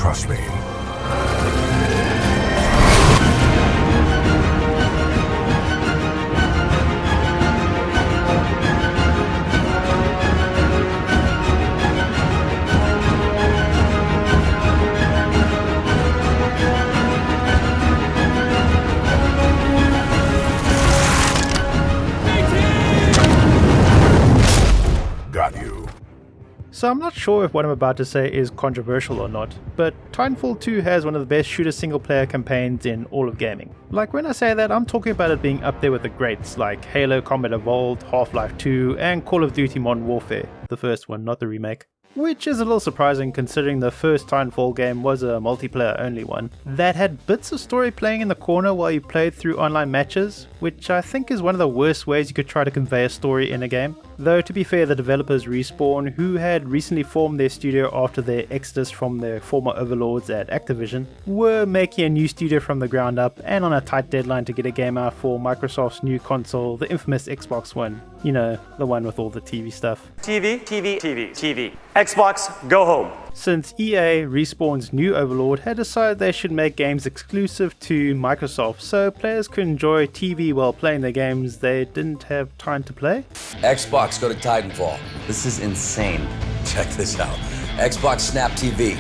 trust me. Got you. So I'm not sure if what I'm about to say is controversial or not, but Titanfall 2 has one of the best shooter single player campaigns in all of gaming. Like when I say that, I'm talking about it being up there with the greats like Halo Combat Evolved, Half-Life 2 and Call of Duty Modern Warfare, the first one, not the remake. Which is a little surprising considering the first Titanfall game was a multiplayer only one that had bits of story playing in the corner while you played through online matches, which I think is one of the worst ways you could try to convey a story in a game. Though to be fair, the developers Respawn, who had recently formed their studio after their exodus from their former overlords at Activision, were making a new studio from the ground up and on a tight deadline to get a game out for Microsoft's new console, the infamous Xbox One. You know, the one with all the TV stuff. TV. Xbox, go home. Since EA, Respawn's new overlord, had decided they should make games exclusive to Microsoft so players could enjoy TV while playing the games they didn't have time to play. Xbox, go to Titanfall. This is insane. Check this out. Xbox Snap TV.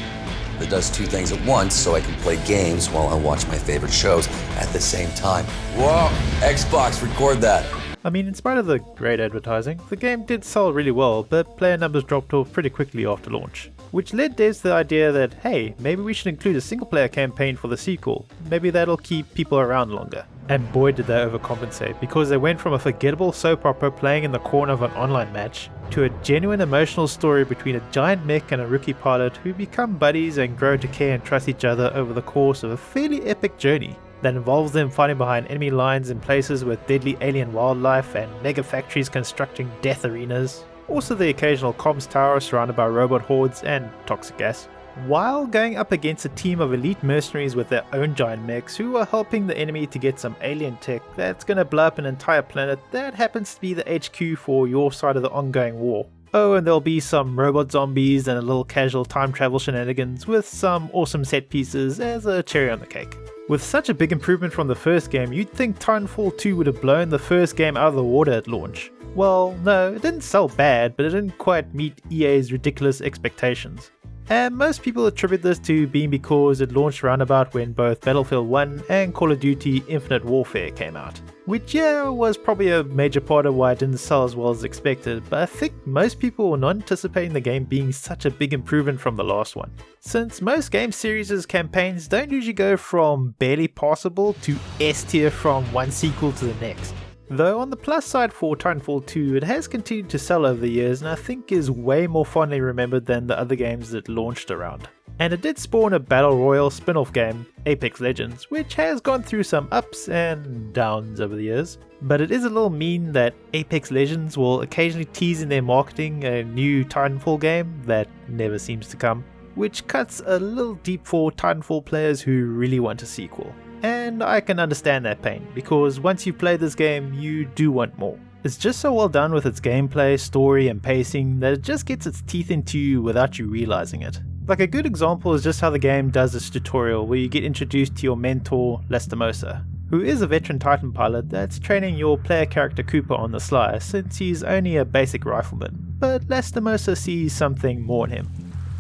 That does two things at once so I can play games while I watch my favorite shows at the same time. Whoa, Xbox, record that. I mean, in spite of the great advertising, the game did sell really well, but player numbers dropped off pretty quickly after launch. Which led devs to the idea that, hey, maybe we should include a single player campaign for the sequel. Maybe that'll keep people around longer. And boy did they overcompensate, because they went from a forgettable soap opera playing in the corner of an online match, to a genuine emotional story between a giant mech and a rookie pilot who become buddies and grow to care and trust each other over the course of a fairly epic journey that involves them fighting behind enemy lines in places with deadly alien wildlife and mega factories constructing death arenas. Also the occasional comms tower surrounded by robot hordes and toxic gas. While going up against a team of elite mercenaries with their own giant mechs who are helping the enemy to get some alien tech that's gonna blow up an entire planet that happens to be the HQ for your side of the ongoing war. Oh, and there'll be some robot zombies and a little casual time travel shenanigans with some awesome set pieces as a cherry on the cake. With such a big improvement from the first game, you'd think Titanfall 2 would have blown the first game out of the water at launch. Well, no, it didn't sell bad, but it didn't quite meet EA's ridiculous expectations. And most people attribute this to being because it launched around about when both Battlefield 1 and Call of Duty Infinite Warfare came out. Which was probably a major part of why it didn't sell as well as expected, but I think most people were not anticipating the game being such a big improvement from the last one. Since most game series' campaigns don't usually go from barely passable to S tier from one sequel to the next. Though on the plus side for Titanfall 2, it has continued to sell over the years and I think is way more fondly remembered than the other games it launched around. And it did spawn a Battle Royale spin-off game, Apex Legends, which has gone through some ups and downs over the years. But it is a little mean that Apex Legends will occasionally tease in their marketing a new Titanfall game that never seems to come, which cuts a little deep for Titanfall players who really want a sequel. And I can understand that pain, because once you play this game, you do want more. It's just so well done with its gameplay, story and pacing that it just gets its teeth into you without you realizing it. Like a good example is just how the game does its tutorial where you get introduced to your mentor, Lastimosa, who is a veteran Titan pilot that's training your player character Cooper on the sly since he's only a basic rifleman, but Lastimosa sees something more in him.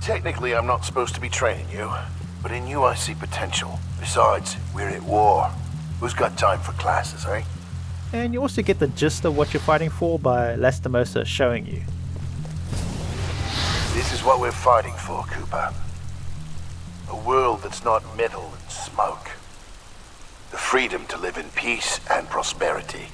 Technically, I'm not supposed to be training you, but in you I see potential. Besides, we're at war. Who's got time for classes, eh? And you also get the gist of what you're fighting for by Lastimosa showing you. This is what we're fighting for, Cooper. A world that's not metal and smoke. The freedom to live in peace and prosperity.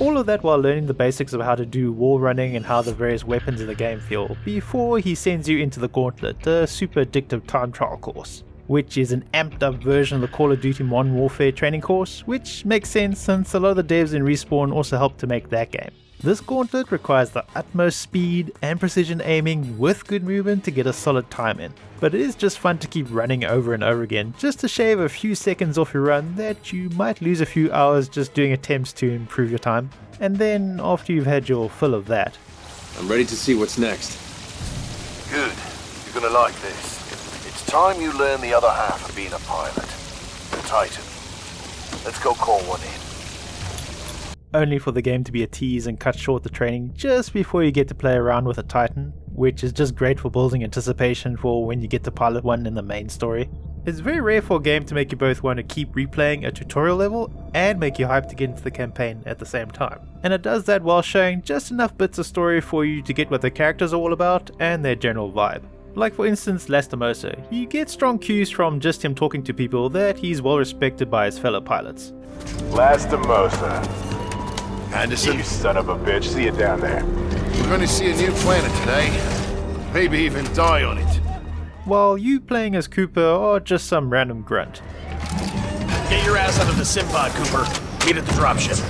All of that while learning the basics of how to do wall running and how the various weapons in the game feel before he sends you into the Gauntlet, a super addictive time trial course, which is an amped up version of the Call of Duty Modern Warfare training course, which makes sense since a lot of the devs in Respawn also helped to make that game. This Gauntlet requires the utmost speed and precision aiming with good movement to get a solid time in, but it is just fun to keep running over and over again just to shave a few seconds off your run that you might lose a few hours just doing attempts to improve your time, and then after you've had your fill of that. I'm ready to see what's next. Good. You're gonna like this. It's time you learn the other half of being a pilot. The Titan. Let's go call one in. Only for the game to be a tease and cut short the training just before you get to play around with a Titan, which is just great for building anticipation for when you get to pilot one in the main story. It's very rare for a game to make you both want to keep replaying a tutorial level and make you hyped to get into the campaign at the same time. And it does that while showing just enough bits of story for you to get what the characters are all about and their general vibe. Like for instance Lastimosa, you get strong cues from just him talking to people that he's well respected by his fellow pilots. Lastimosa. Anderson? You son of a bitch. See you down there. We're going to see a new planet today. Maybe even die on it. While you playing as Cooper are just some random grunt. Get your ass out of the sim pod, Cooper. Meet at the dropship.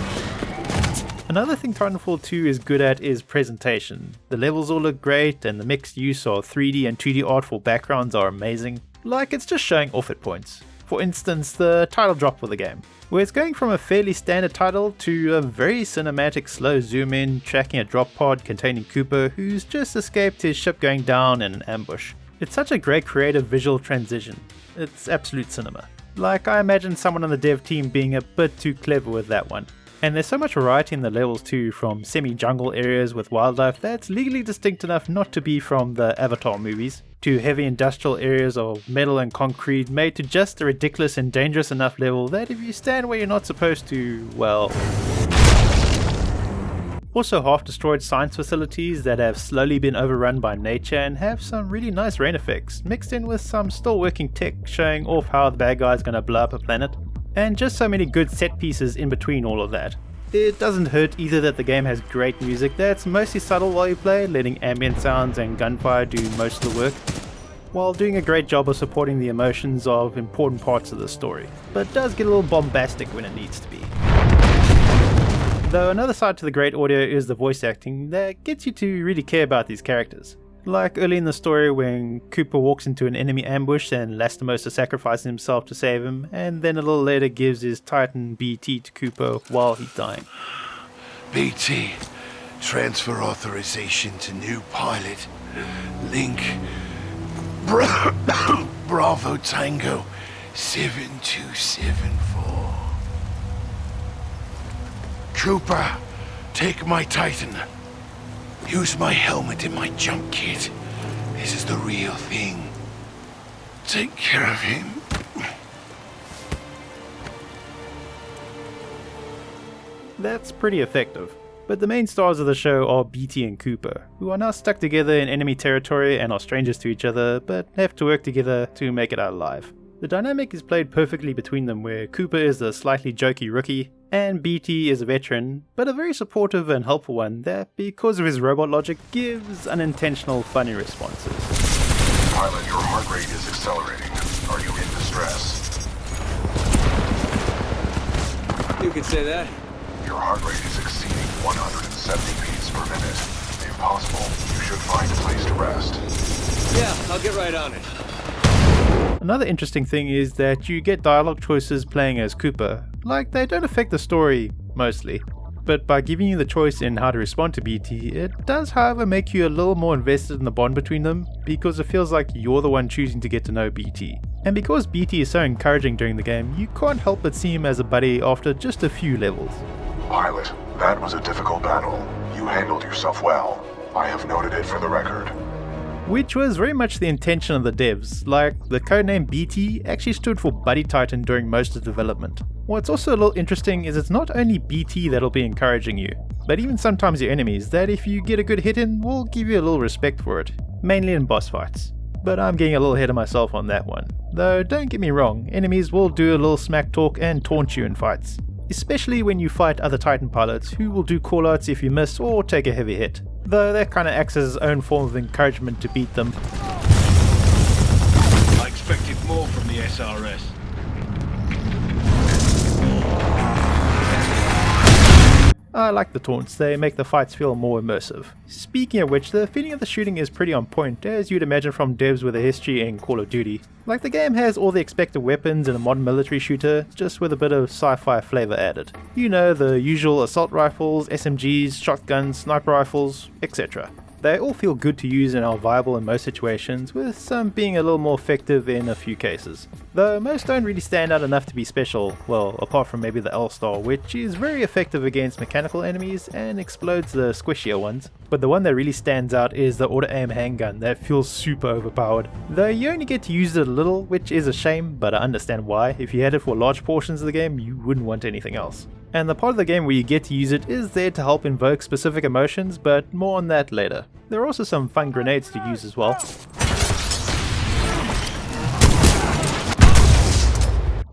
Another thing Titanfall 2 is good at is presentation. The levels all look great and the mixed use of 3D and 2D art for backgrounds are amazing. Like it's just showing off at points. For instance, the title drop for the game, where it's going from a fairly standard title to a very cinematic slow zoom in tracking a drop pod containing Cooper who's just escaped his ship going down in an ambush. It's such a great creative visual transition. It's absolute cinema. Like I imagine someone on the dev team being a bit too clever with that one. And there's so much variety in the levels too, from semi-jungle areas with wildlife that's legally distinct enough not to be from the Avatar movies, to heavy industrial areas of metal and concrete made to just a ridiculous and dangerous enough level that if you stand where you're not supposed to, well... Also half-destroyed science facilities that have slowly been overrun by nature and have some really nice rain effects, mixed in with some still working tech showing off how the bad guy's gonna blow up a planet. And just so many good set pieces in between all of that. It doesn't hurt either that the game has great music that's mostly subtle while you play, letting ambient sounds and gunfire do most of the work, while doing a great job of supporting the emotions of important parts of the story, but does get a little bombastic when it needs to be. Though another side to the great audio is the voice acting that gets you to really care about these characters. Like early in the story when Cooper walks into an enemy ambush and Lastimosa sacrifices himself to save him, and then a little later gives his Titan BT to Cooper while he's dying. BT, transfer authorization to new pilot. Link, Bravo Tango 7274. Cooper, take my Titan. Use my helmet and my jump kit. This is the real thing. Take care of him. That's pretty effective. But the main stars of the show are BT and Cooper, who are now stuck together in enemy territory and are strangers to each other, but have to work together to make it out alive. The dynamic is played perfectly between them, where Cooper is the slightly jokey rookie, and BT is a veteran, but a very supportive and helpful one that, because of his robot logic, gives unintentional funny responses. Pilot, your heart rate is accelerating. Are you in distress? You could say that. Your heart rate is exceeding 170 beats per minute. If possible, you should find a place to rest. Yeah, I'll get right on it. Another interesting thing is that you get dialogue choices playing as Cooper. Like, they don't affect the story, mostly. But by giving you the choice in how to respond to BT, it does however make you a little more invested in the bond between them, because it feels like you're the one choosing to get to know BT. And because BT is so encouraging during the game, you can't help but see him as a buddy after just a few levels. Pilot, that was a difficult battle. You handled yourself well. I have noted it for the record. Which was very much the intention of the devs, like the codename BT actually stood for Buddy Titan during most of development. What's also a little interesting is it's not only BT that'll be encouraging you, but even sometimes your enemies that if you get a good hit in will give you a little respect for it, mainly in boss fights. But I'm getting a little ahead of myself on that one. Though don't get me wrong, enemies will do a little smack talk and taunt you in fights. Especially when you fight other Titan pilots who will do callouts if you miss or take a heavy hit. Though that kinda acts as its own form of encouragement to beat them. I expected more from the SRS. I like the taunts, they make the fights feel more immersive. Speaking of which, the feeling of the shooting is pretty on point, as you'd imagine from devs with a history in Call of Duty. Like, the game has all the expected weapons in a modern military shooter, just with a bit of sci-fi flavour added. You know, the usual assault rifles, SMGs, shotguns, sniper rifles, etc. They all feel good to use and are viable in most situations, with some being a little more effective in a few cases. Though most don't really stand out enough to be special, well, apart from maybe the L-Star, which is very effective against mechanical enemies and explodes the squishier ones. But the one that really stands out is the auto-aim handgun that feels super overpowered. Though you only get to use it a little, which is a shame, but I understand why. If you had it for large portions of the game, you wouldn't want anything else. And the part of the game where you get to use it is there to help invoke specific emotions, but more on that later. There are also some fun grenades to use as well.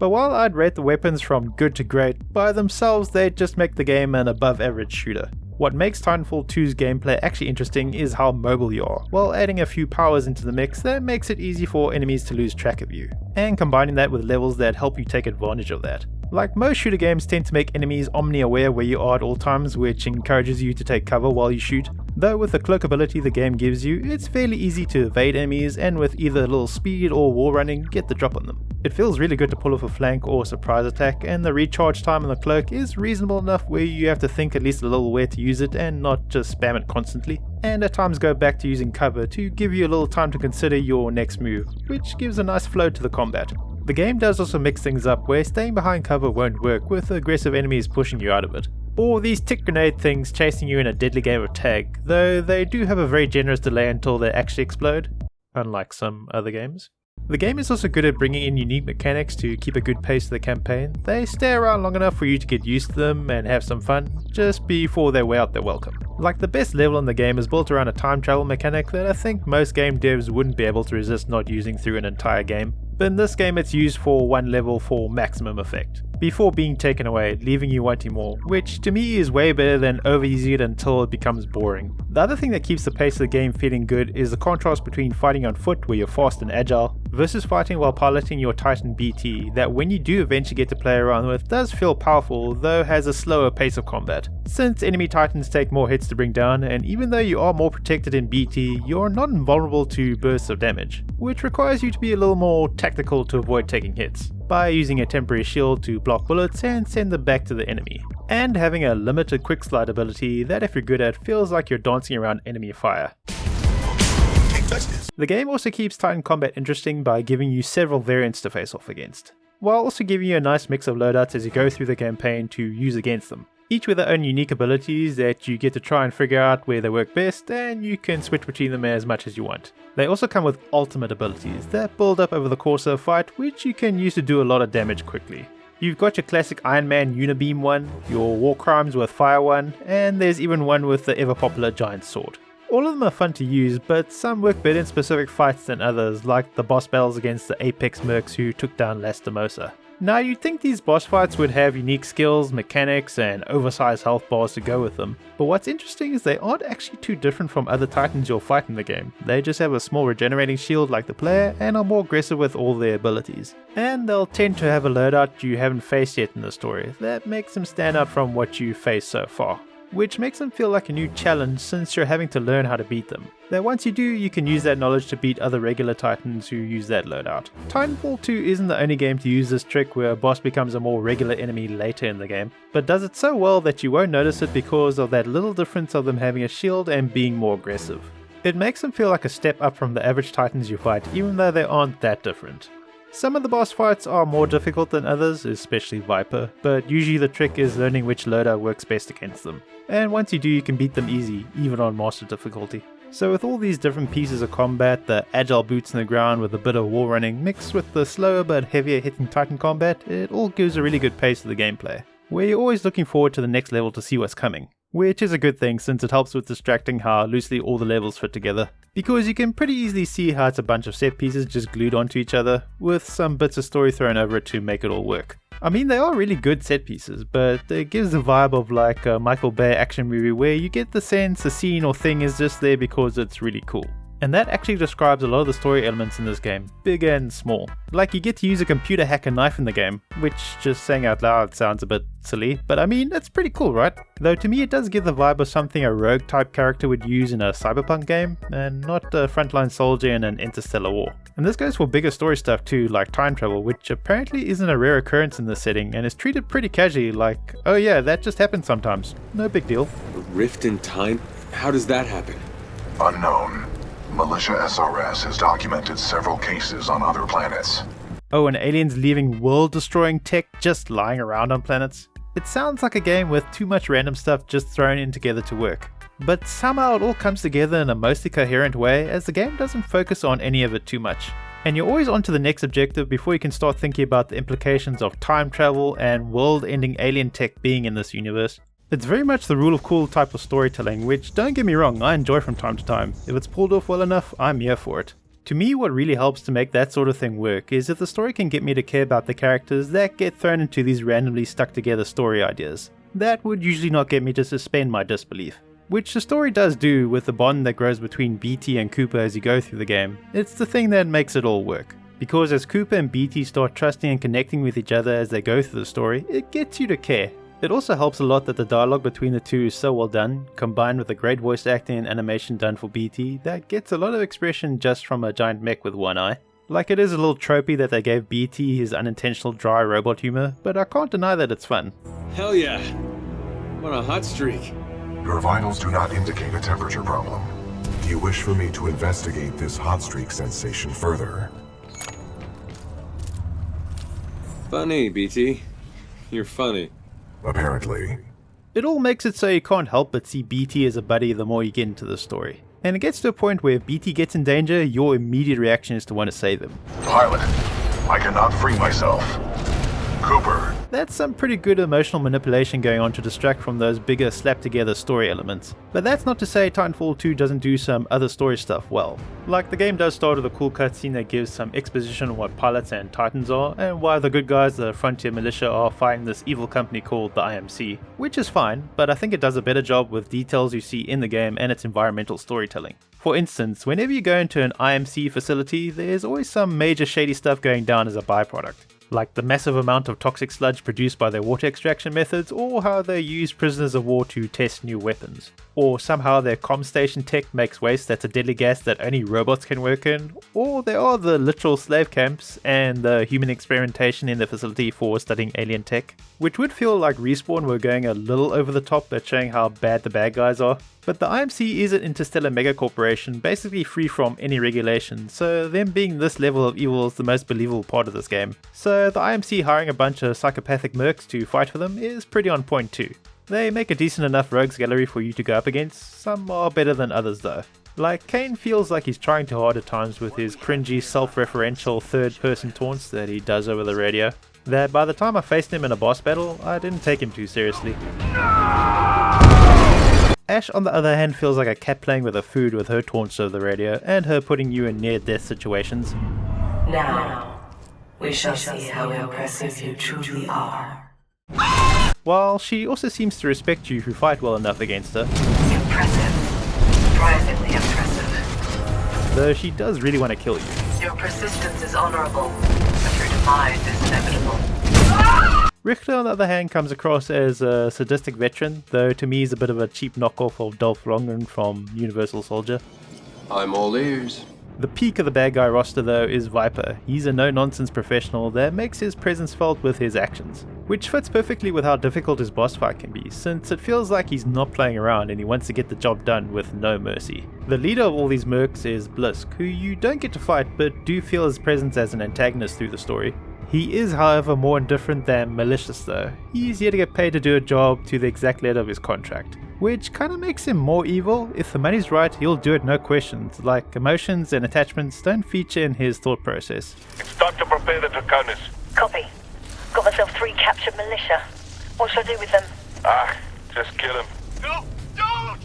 But while I'd rate the weapons from good to great, by themselves they just make the game an above average shooter. What makes Titanfall 2's gameplay actually interesting is how mobile you are, while adding a few powers into the mix that makes it easy for enemies to lose track of you, and combining that with levels that help you take advantage of that. Like most shooter games tend to make enemies omni-aware where you are at all times, which encourages you to take cover while you shoot. Though with the cloak ability the game gives you, it's fairly easy to evade enemies and with either a little speed or wall running, get the drop on them. It feels really good to pull off a flank or surprise attack, and the recharge time on the cloak is reasonable enough where you have to think at least a little where to use it and not just spam it constantly. And at times go back to using cover to give you a little time to consider your next move, which gives a nice flow to the combat. The game does also mix things up where staying behind cover won't work with aggressive enemies pushing you out of it, or these tick grenade things chasing you in a deadly game of tag, though they do have a very generous delay until they actually explode, unlike some other games. The game is also good at bringing in unique mechanics to keep a good pace to the campaign. They stay around long enough for you to get used to them and have some fun, just before they wear out their welcome. Like the best level in the game is built around a time travel mechanic that I think most game devs wouldn't be able to resist not using through an entire game. But in this game it's used for one level for maximum effect, before being taken away, leaving you wanting more, which to me is way better than overusing it until it becomes boring. The other thing that keeps the pace of the game feeling good is the contrast between fighting on foot where you're fast and agile, versus fighting while piloting your Titan BT that when you do eventually get to play around with does feel powerful, though has a slower pace of combat, since enemy Titans take more hits to bring down, and even though you are more protected in BT, you're not invulnerable to bursts of damage, which requires you to be a little more tactical to avoid taking hits, by using a temporary shield to block bullets and send them back to the enemy, and having a limited quick slide ability that if you're good at feels like you're dancing around enemy fire. The game also keeps Titan combat interesting by giving you several variants to face off against, while also giving you a nice mix of loadouts as you go through the campaign to use against them, each with their own unique abilities that you get to try and figure out where they work best, and you can switch between them as much as you want. They also come with ultimate abilities that build up over the course of a fight, which you can use to do a lot of damage quickly. You've got your classic Iron Man Unibeam one, your War Crimes with Fire one, and there's even one with the ever popular Giant Sword. All of them are fun to use, but some work better in specific fights than others, like the boss battles against the Apex Mercs who took down Lastimosa. Now you'd think these boss fights would have unique skills, mechanics, and oversized health bars to go with them, but what's interesting is they aren't actually too different from other Titans you'll fight in the game. They just have a small regenerating shield like the player and are more aggressive with all their abilities. And they'll tend to have a loadout you haven't faced yet in the story that makes them stand out from what you've faced so far, which makes them feel like a new challenge since you're having to learn how to beat them. That once you do, you can use that knowledge to beat other regular Titans who use that loadout. Titanfall 2 isn't the only game to use this trick where a boss becomes a more regular enemy later in the game, but does it so well that you won't notice it because of that little difference of them having a shield and being more aggressive. It makes them feel like a step up from the average Titans you fight, even though they aren't that different. Some of the boss fights are more difficult than others, especially Viper, but usually the trick is learning which loadout works best against them. And once you do, you can beat them easy, even on master difficulty. So with all these different pieces of combat, the agile boots in the ground with a bit of wall running mixed with the slower but heavier hitting Titan combat, it all gives a really good pace to the gameplay, where you're always looking forward to the next level to see what's coming. Which is a good thing since it helps with distracting how loosely all the levels fit together, because you can pretty easily see how it's a bunch of set pieces just glued onto each other, with some bits of story thrown over it to make it all work. I mean, they are really good set pieces, but it gives the vibe of like a Michael Bay action movie where you get the sense a scene or thing is just there because it's really cool. And that actually describes a lot of the story elements in this game, big and small. Like you get to use a computer hacker knife in the game, which just saying out loud sounds a bit silly, but I mean, it's pretty cool, right? Though to me it does give the vibe of something a rogue type character would use in a cyberpunk game, and not a frontline soldier in an interstellar war. And this goes for bigger story stuff too, like time travel, which apparently isn't a rare occurrence in this setting and is treated pretty casually, like, oh yeah, that just happens sometimes, no big deal. A rift in time? How does that happen? Unknown. Militia SRS has documented several cases on other planets. Oh, and aliens leaving world-destroying tech just lying around on planets? It sounds like a game with too much random stuff just thrown in together to work. But somehow it all comes together in a mostly coherent way, as the game doesn't focus on any of it too much. And you're always on to the next objective before you can start thinking about the implications of time travel and world-ending alien tech being in this universe. It's very much the rule of cool type of storytelling, which, don't get me wrong, I enjoy from time to time. If it's pulled off well enough, I'm here for it. To me, what really helps to make that sort of thing work is if the story can get me to care about the characters that get thrown into these randomly stuck together story ideas. That would usually not get me to suspend my disbelief. Which the story does do with the bond that grows between BT and Cooper as you go through the game. It's the thing that makes it all work. Because as Cooper and BT start trusting and connecting with each other as they go through the story, it gets you to care. It also helps a lot that the dialogue between the two is so well done, combined with the great voice acting and animation done for BT, that gets a lot of expression just from a giant mech with one eye. Like, it is a little tropey that they gave BT his unintentional dry robot humor, but I can't deny that it's fun. Hell yeah. I'm on a hot streak. Your vitals do not indicate a temperature problem. Do you wish for me to investigate this hot streak sensation further? Funny, BT. You're funny. Apparently. It all makes it so you can't help but see BT as a buddy the more you get into the story. And it gets to a point where if BT gets in danger, your immediate reaction is to want to save him. Pilot, I cannot free myself. Cooper. That's some pretty good emotional manipulation going on to distract from those bigger slapped together story elements. But that's not to say Titanfall 2 doesn't do some other story stuff well. Like, the game does start with a cool cutscene that gives some exposition on what pilots and titans are, and why the good guys, the Frontier Militia, are fighting this evil company called the IMC. Which is fine, but I think it does a better job with details you see in the game and its environmental storytelling. For instance, whenever you go into an IMC facility, there's always some major shady stuff going down as a byproduct. Like the massive amount of toxic sludge produced by their water extraction methods, or how they use prisoners of war to test new weapons. Or somehow their comm station tech makes waste that's a deadly gas that only robots can work in. Or there are the literal slave camps and the human experimentation in the facility for studying alien tech. Which would feel like Respawn were going a little over the top at showing how bad the bad guys are. But the IMC is an interstellar megacorporation, basically free from any regulation, so them being this level of evil is the most believable part of this game. So the IMC hiring a bunch of psychopathic mercs to fight for them is pretty on point too. They make a decent enough rogues gallery for you to go up against, some are better than others though. Like, Kane feels like he's trying too hard at times with his cringy self-referential third-person taunts that he does over the radio, that by the time I faced him in a boss battle, I didn't take him too seriously. Ash, on the other hand, feels like a cat playing with her food with her taunts over the radio, and her putting you in near-death situations. Now, we shall see how impressive you truly are. While she also seems to respect you who fight well enough against her. Impressive. Surprisingly impressive. Though she does really want to kill you. Your persistence is honorable, but your demise is inevitable. Richter, on the other hand, comes across as a sadistic veteran, though to me he's a bit of a cheap knockoff of Dolph Lundgren from Universal Soldier. I'm all ears. The peak of the bad guy roster though is Viper. He's a no-nonsense professional that makes his presence felt with his actions, which fits perfectly with how difficult his boss fight can be, since it feels like he's not playing around and he wants to get the job done with no mercy. The leader of all these mercs is Blisk, who you don't get to fight but do feel his presence as an antagonist through the story. He is, however, more indifferent than malicious though. He's here to get paid to do a job to the exact letter of his contract, which kinda makes him more evil. If the money's right, he'll do it no questions, like emotions and attachments don't feature in his thought process. It's time to prepare the Draconis. Copy. Got myself 3 captured militia. What should I do with them? Just kill him. No, don't!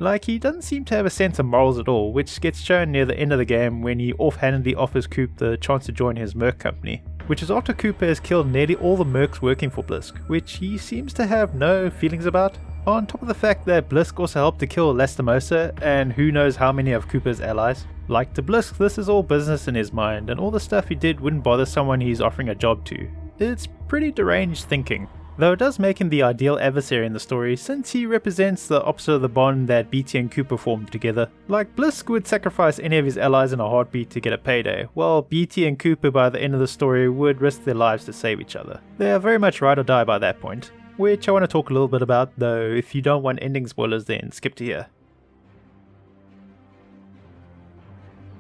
Like, he doesn't seem to have a sense of morals at all, which gets shown near the end of the game when he offhandedly offers Coop the chance to join his merc company, which is after Cooper has killed nearly all the mercs working for Blisk, which he seems to have no feelings about. On top of the fact that Blisk also helped to kill Lastimosa and who knows how many of Cooper's allies. Like, to Blisk, this is all business in his mind, and all the stuff he did wouldn't bother someone he's offering a job to. It's pretty deranged thinking. Though it does make him the ideal adversary in the story, since he represents the opposite of the bond that BT and Cooper formed together. Like, Blisk would sacrifice any of his allies in a heartbeat to get a payday, while BT and Cooper by the end of the story would risk their lives to save each other. They are very much ride or die by that point, which I want to talk a little bit about, though if you don't want ending spoilers then skip to here.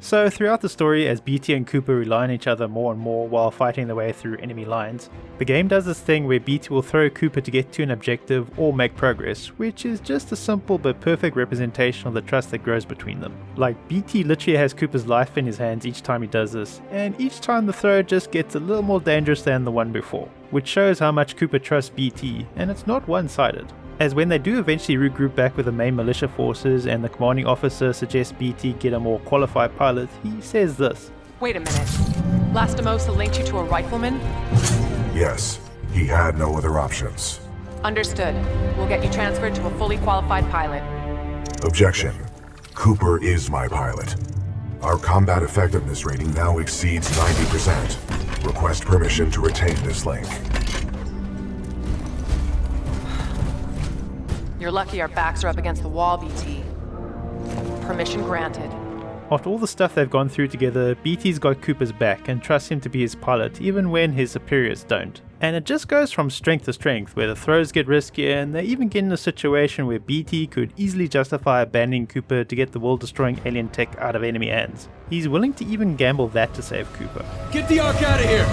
So throughout the story, as BT and Cooper rely on each other more and more while fighting their way through enemy lines, the game does this thing where BT will throw Cooper to get to an objective or make progress, which is just a simple but perfect representation of the trust that grows between them. Like, BT literally has Cooper's life in his hands each time he does this, and each time the throw just gets a little more dangerous than the one before, which shows how much Cooper trusts BT, and it's not one-sided. As when they do eventually regroup back with the main militia forces and the commanding officer suggests BT get a more qualified pilot, he says this. Wait a minute. Lastimosa linked you to a rifleman? Yes, he had no other options. Understood. We'll get you transferred to a fully qualified pilot. Objection. Cooper is my pilot. Our combat effectiveness rating now exceeds 90%. Request permission to retain this link. You're lucky our backs are up against the wall, BT. Permission granted. After all the stuff they've gone through together, BT's got Cooper's back and trusts him to be his pilot even when his superiors don't. And it just goes from strength to strength, where the throws get riskier and they even get in a situation where BT could easily justify abandoning Cooper to get the world-destroying alien tech out of enemy hands. He's willing to even gamble that to save Cooper. Get the Ark out of here!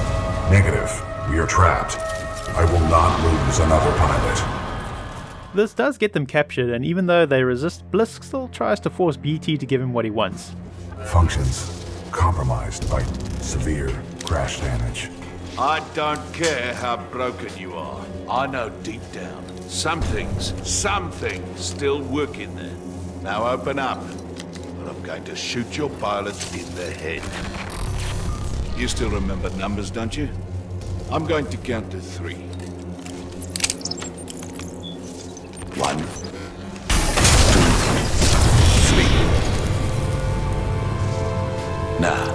Negative. We are trapped. I will not lose another pilot. This does get them captured, and even though they resist, Blisk still tries to force BT to give him what he wants. Functions compromised by severe crash damage. I don't care how broken you are. I know deep down, some things still work in there. Now open up, or I'm going to shoot your pilot in the head. You still remember numbers, don't you? I'm going to count to 3. 1, 2, 3. Nah,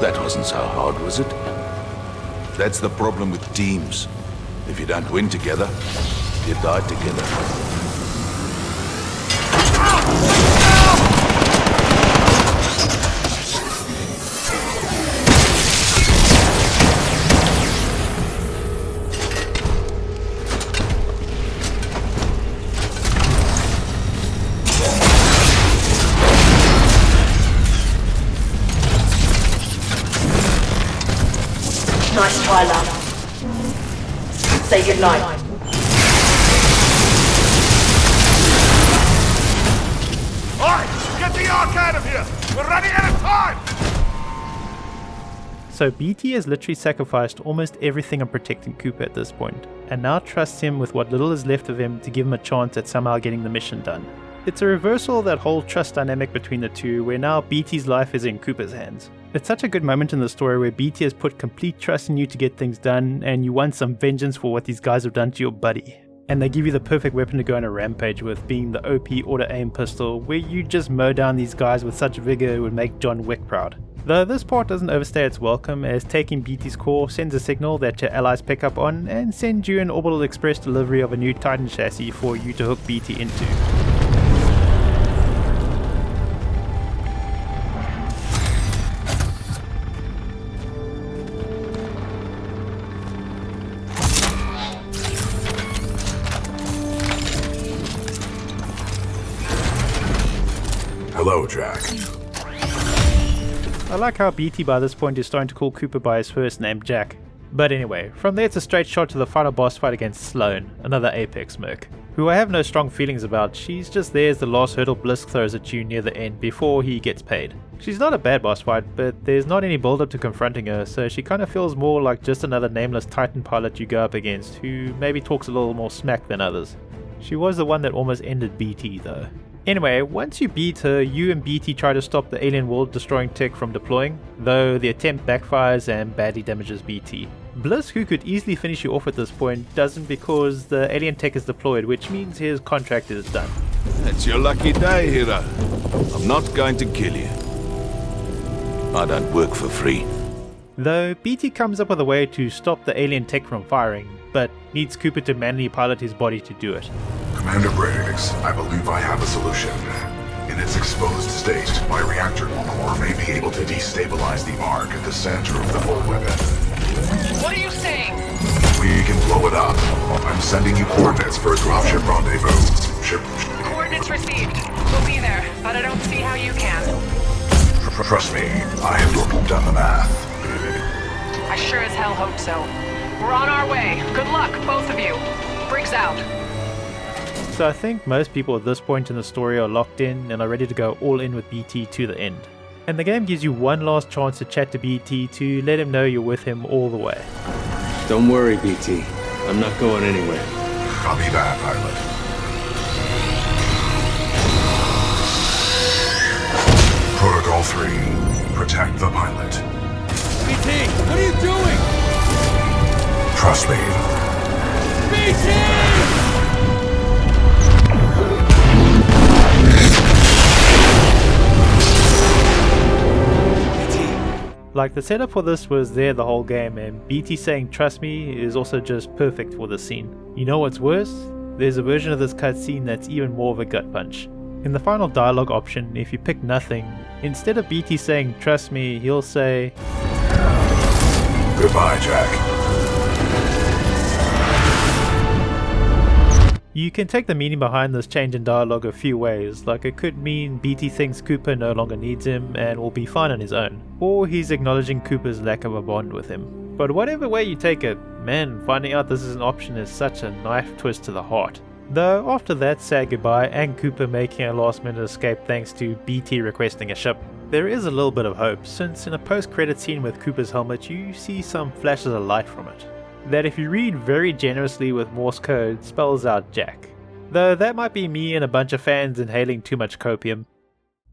that wasn't so hard, was it? That's the problem with teams. If you don't win together, you die together. Nice try, love. Say goodnight. Alright, get the Ark out of here! We're running out of time! So BT has literally sacrificed almost everything on protecting Cooper at this point, and now trusts him with what little is left of him to give him a chance at somehow getting the mission done. It's a reversal of that whole trust dynamic between the two, where now BT's life is in Cooper's hands. It's such a good moment in the story where BT has put complete trust in you to get things done, and you want some vengeance for what these guys have done to your buddy. And they give you the perfect weapon to go on a rampage with, being the OP auto-aim pistol, where you just mow down these guys with such vigor it would make John Wick proud. Though this part doesn't overstay its welcome, as taking BT's core sends a signal that your allies pick up on and sends you an orbital express delivery of a new Titan chassis for you to hook BT into. Hello, Jack. I like how BT by this point is starting to call Cooper by his first name, Jack. But anyway, from there it's a straight shot to the final boss fight against Sloane, another Apex merc, who I have no strong feelings about. She's just there as the last hurdle Blisk throws at you near the end before he gets paid. She's not a bad boss fight, but there's not any build up to confronting her, so she kinda feels more like just another nameless Titan pilot you go up against, who maybe talks a little more smack than others. She was the one that almost ended BT though. Anyway, once you beat her, you and BT try to stop the alien world-destroying tech from deploying, though the attempt backfires and badly damages BT. Blisk, who could easily finish you off at this point, doesn't because the alien tech is deployed, which means his contract is done. It's your lucky day, hero. I'm not going to kill you. I don't work for free. Though BT comes up with a way to stop the alien tech from firing, but needs Cooper to manually pilot his body to do it. Commander Briggs, I believe I have a solution. In its exposed state, my reactor core may be able to destabilize the Ark at the center of the whole weapon. What are you saying? We can blow it up. I'm sending you coordinates for a dropship rendezvous. Coordinates received. We'll be there, but I don't see how you can. Trust me, I have done the math. I sure as hell hope so. We're on our way. Good luck, both of you. Briggs out. So I think most people at this point in the story are locked in and are ready to go all in with BT to the end. And the game gives you one last chance to chat to BT to let him know you're with him all the way. Don't worry, BT. I'm not going anywhere. Copy that, pilot. Protocol 3. Protect the pilot. BT, what are you doing? Trust me. BT! Like, the setup for this was there the whole game, and BT saying trust me is also just perfect for this scene. You know what's worse? There's a version of this cutscene that's even more of a gut punch. In the final dialogue option, if you pick nothing, instead of BT saying trust me, he'll say goodbye, Jack. You can take the meaning behind this change in dialogue a few ways, like it could mean BT thinks Cooper no longer needs him and will be fine on his own, or he's acknowledging Cooper's lack of a bond with him. But whatever way you take it, man, finding out this is an option is such a knife twist to the heart. Though after that sad goodbye and Cooper making a last minute escape thanks to BT requesting a ship, there is a little bit of hope, since in a post-credit scene with Cooper's helmet you see some flashes of light from it, that if you read very generously with Morse code spells out Jack. Though that might be me and a bunch of fans inhaling too much copium.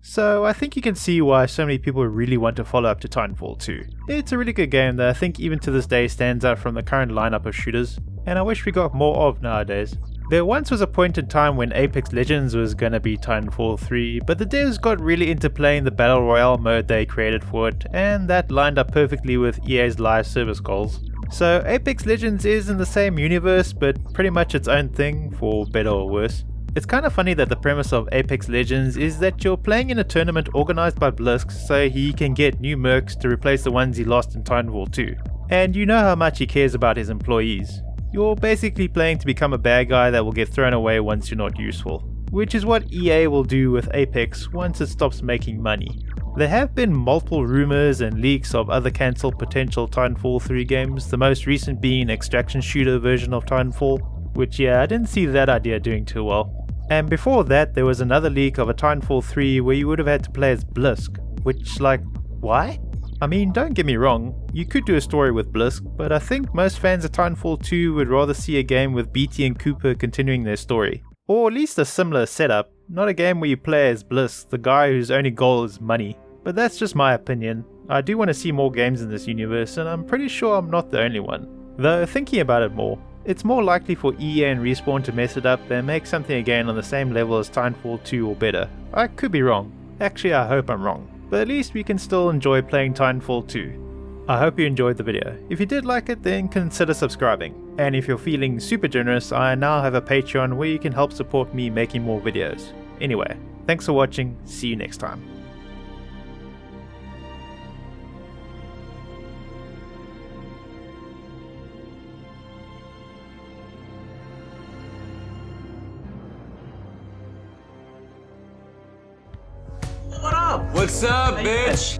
So I think you can see why so many people really want to follow up to Titanfall 2. It's a really good game that I think even to this day stands out from the current lineup of shooters, and I wish we got more of nowadays. There once was a point in time when Apex Legends was gonna be Titanfall 3, but the devs got really into playing the Battle Royale mode they created for it, and that lined up perfectly with EA's live service goals. So Apex Legends is in the same universe, but pretty much its own thing, for better or worse. It's kind of funny that the premise of Apex Legends is that you're playing in a tournament organized by Blisk so he can get new mercs to replace the ones he lost in Titanfall 2. And you know how much he cares about his employees. You're basically playing to become a bad guy that will get thrown away once you're not useful. Which is what EA will do with Apex once it stops making money. There have been multiple rumors and leaks of other cancelled potential Titanfall 3 games, the most recent being extraction shooter version of Titanfall, which yeah, I didn't see that idea doing too well. And before that there was another leak of a Titanfall 3 where you would have had to play as Blisk, which like, why? I mean, don't get me wrong, you could do a story with Blisk, but I think most fans of Titanfall 2 would rather see a game with BT and Cooper continuing their story. Or at least a similar setup, not a game where you play as Blisk, the guy whose only goal is money. But that's just my opinion. I do want to see more games in this universe, and I'm pretty sure I'm not the only one. Though thinking about it more, it's more likely for EA and Respawn to mess it up and make something again on the same level as Titanfall 2 or better. I could be wrong. Actually, I hope I'm wrong. But at least we can still enjoy playing Titanfall 2. I hope you enjoyed the video. If you did like it, then consider subscribing. And if you're feeling super generous, I now have a Patreon where you can help support me making more videos. Anyway, thanks for watching, see you next time. What's up, bitch?